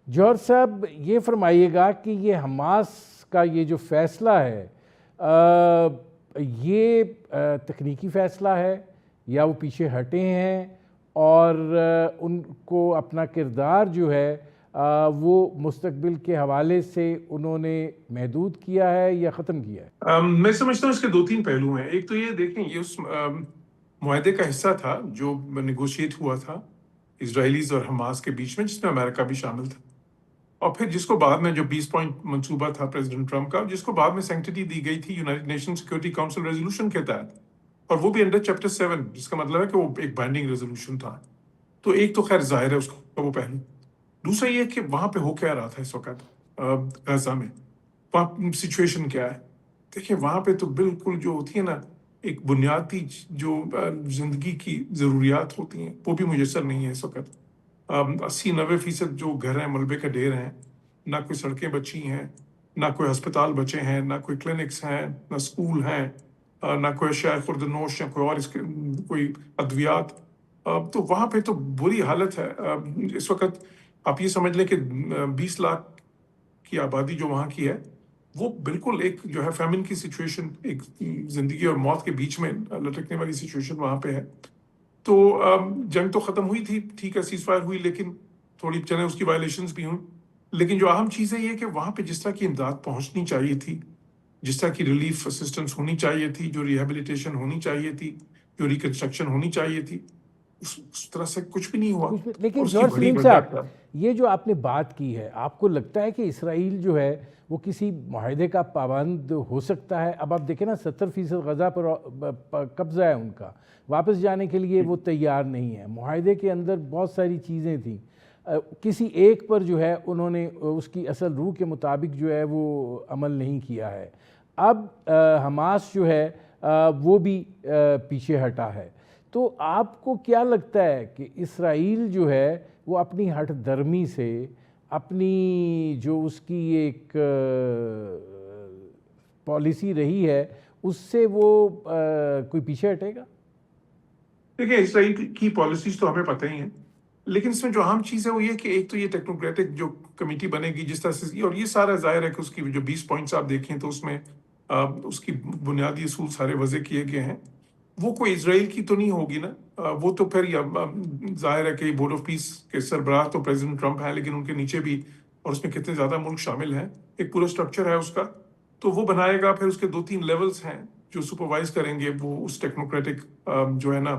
جوہر صاحب یہ فرمائیے گا کہ یہ حماس کا یہ جو فیصلہ ہے یہ تکنیکی فیصلہ ہے یا وہ پیچھے ہٹے ہیں اور ان کو اپنا کردار جو ہے وہ مستقبل کے حوالے سے انہوں نے محدود کیا ہے یا ختم کیا ہے؟ میں سمجھتا ہوں اس کے دو تین پہلو ہیں. ایک تو یہ دیکھیں یہ اس معاہدے کا حصہ تھا جو نیگوشیٹ ہوا تھا اسرائیلیز اور حماس کے بیچ میں، جس میں امریکہ بھی شامل تھا، اور پھر جس کو بعد میں جو 20 پوائنٹ منصوبہ تھا پریزیڈنٹ ٹرمپ کا، جس کو بعد میں سینکٹیٹی دی گئی تھی United nation security council resolution کے تحت، اور وہ بھی انڈر چیپٹر 7، جس کا مطلب ہے کہ وہ ایک بائنڈنگ ریزولوشن تھا. تو ایک تو خیر ظاہر ہے اس کا وہ پہلو. دوسرا یہ کہ وہاں پہ ہو کیا رہا تھا اس وقت غزہ میں، وہاں سچویشن کیا ہے. دیکھیں وہاں پہ تو بالکل جو ہوتی ہے نا ایک بنیادی جو زندگی کی ضروریات ہوتی ہیں وہ بھی میسر نہیں ہے اس وقت. 80-90% جو گھر ہیں ملبے کا ڈھیر ہیں، نہ کوئی سڑکیں بچی ہیں، نہ کوئی ہسپتال بچے ہیں، نہ کوئی کلینکس ہیں، نہ اسکول ہیں، نہ کوئی اشیاء خورد نوش یا کوئی اور کوئی ادویات. تو وہاں پہ تو بری حالت ہے اس وقت. آپ یہ سمجھ لیں کہ 20 لاکھ کی آبادی جو وہاں کی ہے وہ بالکل ایک جو ہے فیمن کی سچویشن، ایک زندگی اور موت کے بیچ میں لٹکنے والی سچویشن وہاں پہ ہے. تو جنگ تو ختم ہوئی تھی، ٹھیک ہے، سیز فائر ہوئی، لیکن تھوڑی چلیں اس کی وائلیشنز بھی ہوئیں. لیکن جو اہم چیز ہے یہ کہ وہاں پہ جس طرح کی امداد پہنچنی چاہیے تھی، جس طرح کی ریلیف اسسٹنس ہونی چاہیے تھی، جو ریہیبلیٹیشن ہونی چاہیے تھی، جو ریکنسٹرکشن ہونی چاہیے تھی، اس طرح سے کچھ بھی نہیں ہوا. لیکن جوہر سلیم صاحب یہ جو آپ نے بات کی ہے، آپ کو لگتا ہے کہ اسرائیل جو ہے وہ کسی معاہدے کا پابند ہو سکتا ہے؟ اب آپ دیکھیں نا 70% غزہ پر قبضہ ہے ان کا، واپس جانے کے لیے وہ تیار نہیں ہے. معاہدے کے اندر بہت ساری چیزیں تھیں، کسی ایک پر جو ہے انہوں نے اس کی اصل روح کے مطابق جو ہے وہ عمل نہیں کیا ہے. اب حماس جو ہے وہ بھی پیچھے ہٹا ہے. تو آپ کو کیا لگتا ہے کہ اسرائیل جو ہے وہ اپنی ہٹ درمی سے، اپنی جو اس کی ایک پالیسی رہی ہے اس سے وہ کوئی پیچھے ہٹے گا؟ دیکھیں اسرائیل کی پالیسیز تو ہمیں پتہ ہی ہیں، لیکن اس میں جو اہم چیز ہے وہ یہ کہ ایک تو یہ ٹیکنوکریٹک جو کمیٹی بنے گی جس طرح سے، اور یہ سارا ظاہر ہے کہ اس کی جو 20 پوائنٹس آپ دیکھیں تو اس میں اس کی بنیادی اصول سارے وضع کیے گئے ہیں. وہ کوئی اسرائیل کی تو نہیں ہوگی نا، وہ تو پھر ظاہر ہے کہ بورڈ آف پیس کے سربراہ تو پریزیڈنٹ ٹرمپ ہیں، لیکن ان کے نیچے بھی، اور اس میں کتنے زیادہ ملک شامل ہیں، ایک پورا سٹرکچر ہے اس کا. تو وہ بنائے گا. پھر اس کے 2-3 لیولز ہیں جو سپروائز کریں گے وہ اس ٹیکنوکریٹک جو ہے نا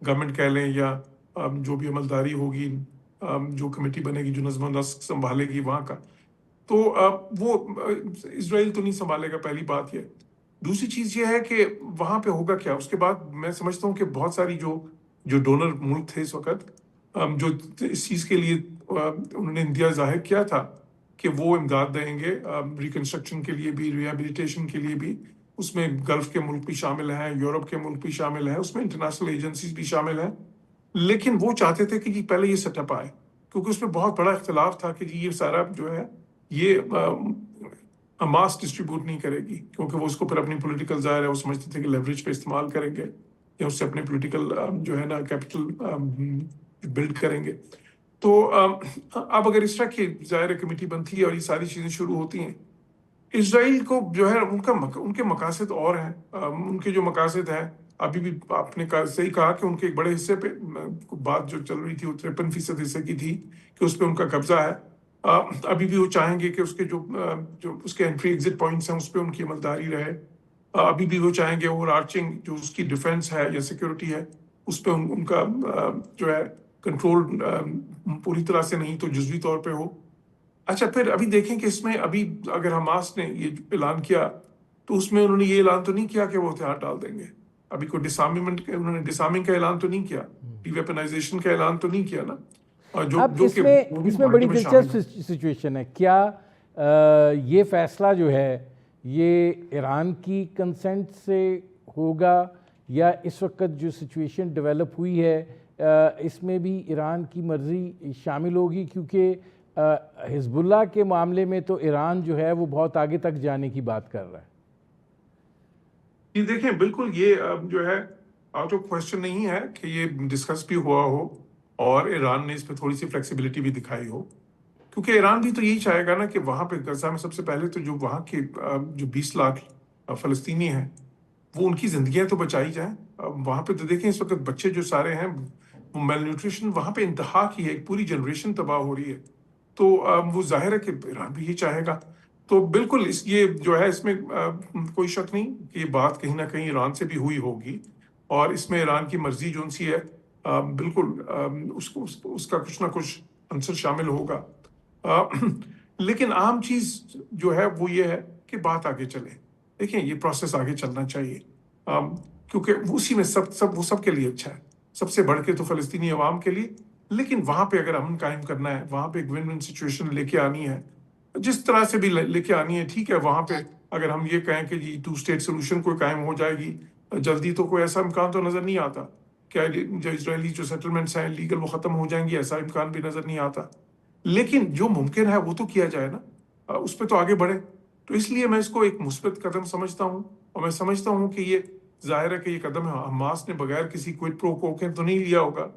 گورنمنٹ کہہ لیں یا جو بھی عملداری ہوگی، جو کمیٹی بنے گی جو نظم و نسق سنبھالے گی وہاں کا. تو وہ اسرائیل تو نہیں سنبھالے گا، پہلی بات یہ. دوسری چیز یہ ہے کہ وہاں پہ ہوگا کیا اس کے بعد. میں سمجھتا ہوں کہ بہت ساری جو ڈونر ملک تھے اس وقت، جو اس چیز کے لیے انہوں نے اندیا ظاہر کیا تھا کہ وہ امداد دیں گے ریکنسٹرکشن کے لیے بھی، ریہیبلیٹیشن کے لیے بھی. اس میں گلف کے ملک بھی شامل ہیں، یورپ کے ملک بھی شامل ہیں، اس میں انٹرنیشنل ایجنسیز بھی شامل ہیں. لیکن وہ چاہتے تھے کہ جی پہلے یہ سیٹ اپ آئے، کیونکہ اس میں بہت بڑا اختلاف تھا کہ جی یہ سارا جو ہے یہ ماس ڈسٹریبیوٹ نہیں کرے گی، کیونکہ وہ اس کو پھر اپنی پولیٹیکل ظاہر ہے وہ سمجھتے تھے کہ لیوریج پہ استعمال کریں گے یا اس سے اپنے پولیٹیکل جو ہے نا کیپٹل بلڈ کریں گے. تو اب اگر اس طرح کی ظاہر کمیٹی بنتی ہے اور یہ ساری چیزیں شروع ہوتی ہیں، اسرائیل کو جو ہے ان کے مقاصد اور ہیں. ان کے جو مقاصد ہیں ابھی بھی آپ نے صحیح کہا کہ ان کے ایک بڑے حصے پہ بات جو چل رہی تھی وہ 53% حصے کی تھی کہ اس پہ ان کا قبضہ ہے. ابھی بھی وہ چاہیں گے کہ اس کے جو اس کے انٹری ایگزٹ پوائنٹس ہیں اس پہ ان کی عملداری رہے. ابھی بھی وہ چاہیں گے اوور آرچنگ جو اس کی ڈیفنس ہے یا سیکیورٹی ہے اس پہ ان کا جو ہے کنٹرول پوری طرح سے نہیں تو جزوی طور پہ ہو. اچھا پھر ابھی دیکھیں کہ اس میں ابھی اگر حماس نے یہ اعلان کیا تو اس میں انہوں نے یہ اعلان تو نہیں کیا کہ وہ ہتھیار ڈال دیں گے. ابھی کوئی انہوں نے ڈسارمنگ کا اعلان تو نہیں کیا، ڈی ویپنائزیشن کا اعلان تو نہیں کیا نا. اب اس میں بڑی دلچسپ سچویشن ہے. کیا یہ فیصلہ جو ہے یہ ایران کی کنسنٹ سے ہوگا یا اس وقت جو سچویشن ڈیولپ ہوئی ہے اس میں بھی ایران کی مرضی شامل ہوگی؟ کیونکہ حزب اللہ کے معاملے میں تو ایران جو ہے وہ بہت آگے تک جانے کی بات کر رہا ہے. یہ دیکھیں بالکل یہ جو ہے آؤٹ آف کوشچن نہیں ہے کہ یہ ڈسکس بھی ہوا ہو اور ایران نے اس پہ تھوڑی سی فلیکسیبلٹی بھی دکھائی ہو، کیونکہ ایران بھی تو یہی چاہے گا نا کہ وہاں پہ غزہ میں سب سے پہلے تو جو وہاں کے جو 20 لاکھ فلسطینی ہیں وہ ان کی زندگیاں تو بچائی جائیں. وہاں پہ تو دیکھیں اس وقت بچے جو سارے ہیں وہ میل نیوٹریشن وہاں پہ انتہا کی ہے, ایک پوری جنریشن تباہ ہو رہی ہے. تو وہ ظاہر ہے کہ ایران بھی یہ چاہے گا. تو بالکل یہ جو ہے اس میں کوئی شک نہیں کہ یہ بات کہیں نہ کہیں ایران سے بھی ہوئی ہوگی, اور اس میں ایران کی مرضی جو سی ہے بالکل اس کا کچھ نہ کچھ عنصر شامل ہوگا. لیکن عام چیز جو ہے وہ یہ ہے کہ بات آگے چلے. دیکھیں یہ پروسیس آگے چلنا چاہیے, کیونکہ اسی میں وہ سب کے لیے اچھا ہے, سب سے بڑھ کے تو فلسطینی عوام کے لیے. لیکن وہاں پہ اگر امن قائم کرنا ہے, وہاں پہ ایک ون ون سچویشن لے کے آنی ہے, جس طرح سے بھی لے کے آنی ہے, ٹھیک ہے. وہاں پہ اگر ہم یہ کہیں کہ جی 2 اسٹیٹ سولوشن کوئی قائم ہو جائے گی جلدی, تو کوئی ایسا امکان تو نظر نہیں آتا. کیا جو اسرائیلی جو سیٹلمنٹس ہیں لیگل وہ ختم ہو جائیں گی, ایسا امکان بھی نظر نہیں آتا. لیکن جو ممکن ہے وہ تو کیا جائے نا, اس پہ تو آگے بڑھے. تو اس لیے میں اس کو ایک مثبت قدم سمجھتا ہوں, اور میں سمجھتا ہوں کہ یہ ظاہر ہے کہ یہ قدم حماس نے بغیر کسی کوئڈ پرو کو تو نہیں لیا ہوگا.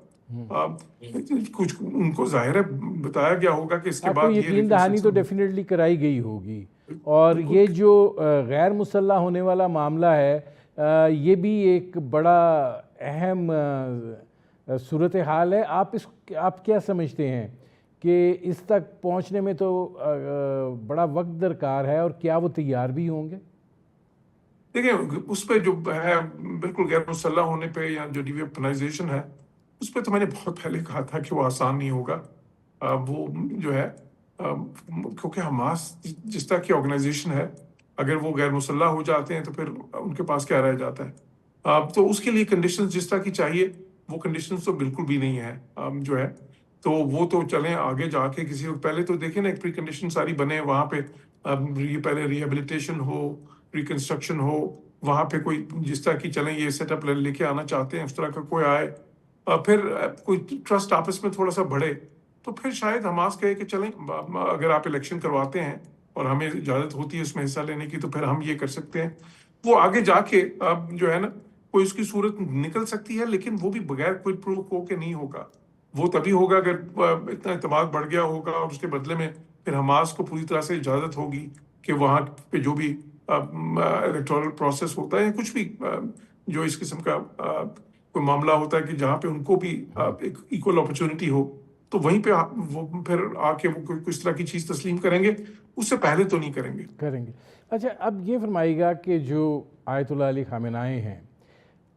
کچھ ان کو ظاہر ہے بتایا گیا ہوگا کہ اس کے آپ کو بعد یہ یقین دہانی تو ڈیفینیٹلی کرائی گئی ہوگی. اور یہ جو غیر مسلح ہونے والا معاملہ ہے, یہ بھی ایک بڑا اہم صورتحال ہے. آپ کیا سمجھتے ہیں کہ اس تک پہنچنے میں تو بڑا وقت درکار ہے, اور کیا وہ تیار بھی ہوں گے؟ دیکھیں اس پہ جو ہے بالکل غیر مسلح ہونے پہ یا جو ڈی ویپنائزیشن ہے, اس پہ تو میں نے بہت پہلے کہا تھا کہ وہ آسان نہیں ہوگا. وہ جو ہے کیونکہ حماس جس طرح کی آرگنائزیشن ہے, اگر وہ غیر مسلح ہو جاتے ہیں تو پھر ان کے پاس کیا رہ جاتا ہے. تو اس کے لیے کنڈیشنز جس طرح کی چاہیے وہ کنڈیشنز تو بالکل بھی نہیں ہے جو ہے. تو وہ تو چلیں آگے جا کے کسی وقت, پہلے تو دیکھیں نا ایک پری کنڈیشن ساری بنے وہاں پہ, یہ پہلے ریہیبلیٹیشن ہو, ریکنسٹرکشن ہو, وہاں پہ کوئی جس طرح کی چلیں یہ سیٹ اپ لے کے آنا چاہتے ہیں اس طرح کا کوئی آئے, پھر کوئی ٹرسٹ آپس میں تھوڑا سا بڑھے, تو پھر شاید حماس کہے کہ چلیں اگر آپ الیکشن کرواتے ہیں اور ہمیں اجازت ہوتی ہے اس میں حصہ لینے کی تو پھر ہم یہ کر سکتے ہیں. وہ آگے جا کے جو ہے نا کوئی اس کی صورت نکل سکتی ہے, لیکن وہ بھی بغیر کوئی پروف ہو کے نہیں ہوگا. وہ تبھی ہوگا اگر اتنا اعتماد بڑھ گیا ہوگا, اور اس کے بدلے میں پھر حماس کو پوری طرح سے اجازت ہوگی کہ وہاں پہ جو بھی الیکٹورل پروسیس ہوتا ہے, کچھ بھی جو اس قسم کا کوئی معاملہ ہوتا ہے کہ جہاں پہ ان کو بھی ایک ایکول اپرچونٹی ہو, تو وہیں پہ وہ پھر آ کے وہ کس طرح کی چیز تسلیم کریں گے. اس سے پہلے تو نہیں کریں گے. اچھا, اب یہ فرمائیے گا کہ جو آیت اللہ علی خامنہئی ہیں,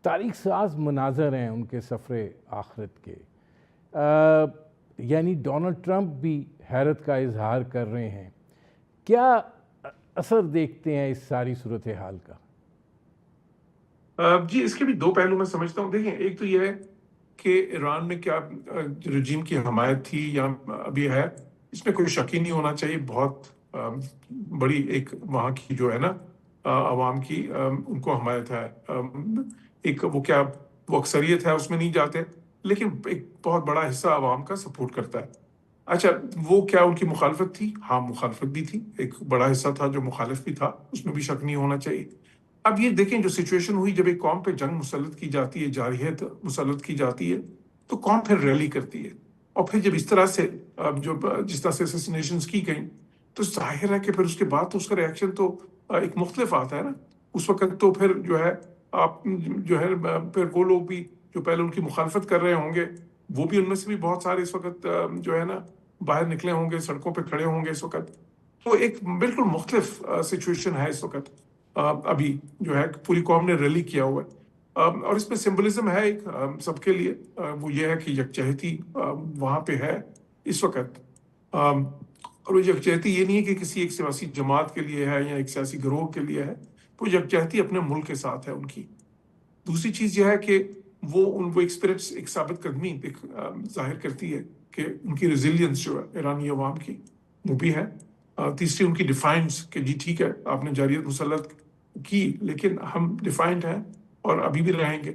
تاریخ ساز مناظر ہیں ان کے سفر آخرت کے, یعنی ڈونلڈ ٹرمپ بھی حیرت کا اظہار کر رہے ہیں. کیا اثر دیکھتے ہیں اس ساری صورتحال کا؟ جی اس کے بھی 2 پہلو میں سمجھتا ہوں. دیکھیں ایک تو یہ ہے کہ ایران میں کیا رجیم کی حمایت تھی یا ابھی ہے, اس میں کوئی شک ہی نہیں ہونا چاہیے. بہت بڑی ایک وہاں کی جو ہے نا عوام کی ان کو حمایت ہے. ایک وہ اکثریت ہے اس میں نہیں جاتے, لیکن ایک بہت بڑا حصہ عوام کا سپورٹ کرتا ہے. اچھا وہ کیا ان کی مخالفت تھی؟ ہاں مخالفت بھی تھی, ایک بڑا حصہ تھا جو مخالف بھی تھا, اس میں بھی شک نہیں ہونا چاہیے. اب یہ دیکھیں جو سچویشن ہوئی, جب ایک قوم پہ جنگ مسلط کی جاتی ہے, جارحیت مسلط کی جاتی ہے, تو قوم پھر ریلی کرتی ہے. اور پھر جب اس طرح سے جس طرح سے اسیسینیشنز کی گئیں, تو ظاہر ہے کہ پھر اس کے بعد تو اس کا ریاکشن تو ایک مختلف آتا ہے نا. اس وقت تو پھر جو ہے آپ جو ہے پھر وہ لوگ بھی جو پہلے ان کی مخالفت کر رہے ہوں گے, وہ بھی ان میں سے بھی بہت سارے اس وقت جو ہے نا باہر نکلے ہوں گے, سڑکوں پہ کھڑے ہوں گے اس وقت. تو ایک بالکل مختلف سچویشن ہے اس وقت. ابھی جو ہے پوری قوم نے ریلی کیا ہوا ہے, اور اس میں سمبلزم ہے ایک سب کے لیے, وہ یہ ہے کہ یکجہتی وہاں پہ ہے اس وقت. اور وہ یکجہتی یہ نہیں ہے کہ کسی ایک سیاسی جماعت کے لیے ہے یا ایک سیاسی گروہ کے لیے ہے, وہ یکجہتی اپنے ملک کے ساتھ ہے ان کی. دوسری چیز یہ ہے کہ وہ ایک اسپرٹ, ایک ثابت قدمی ظاہر کرتی ہے کہ ان کی ریزیلینس جو ہے ایرانی عوام کی وہ بھی ہے. تیسری ان کی ڈیفائنس کہ جی ٹھیک ہے آپ نے جارحیت مسلط کی, لیکن ہم ڈیفائنڈ ہیں اور ابھی بھی رہیں گے.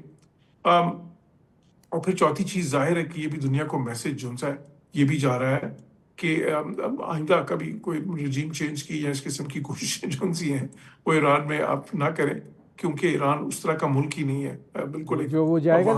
اور پھر چوتھی چیز ظاہر ہے کہ یہ بھی دنیا کو میسج جو ہے یہ بھی جا رہا ہے کہ آئندہ کبھی کوئی رجیم چینج کی یا اس قسم کی کوششیں جو سی ہیں وہ ایران میں آپ نہ کریں, کیونکہ ایران اس طرح کا ملک ہی نہیں ہے بالکل. جو وہ جائے گا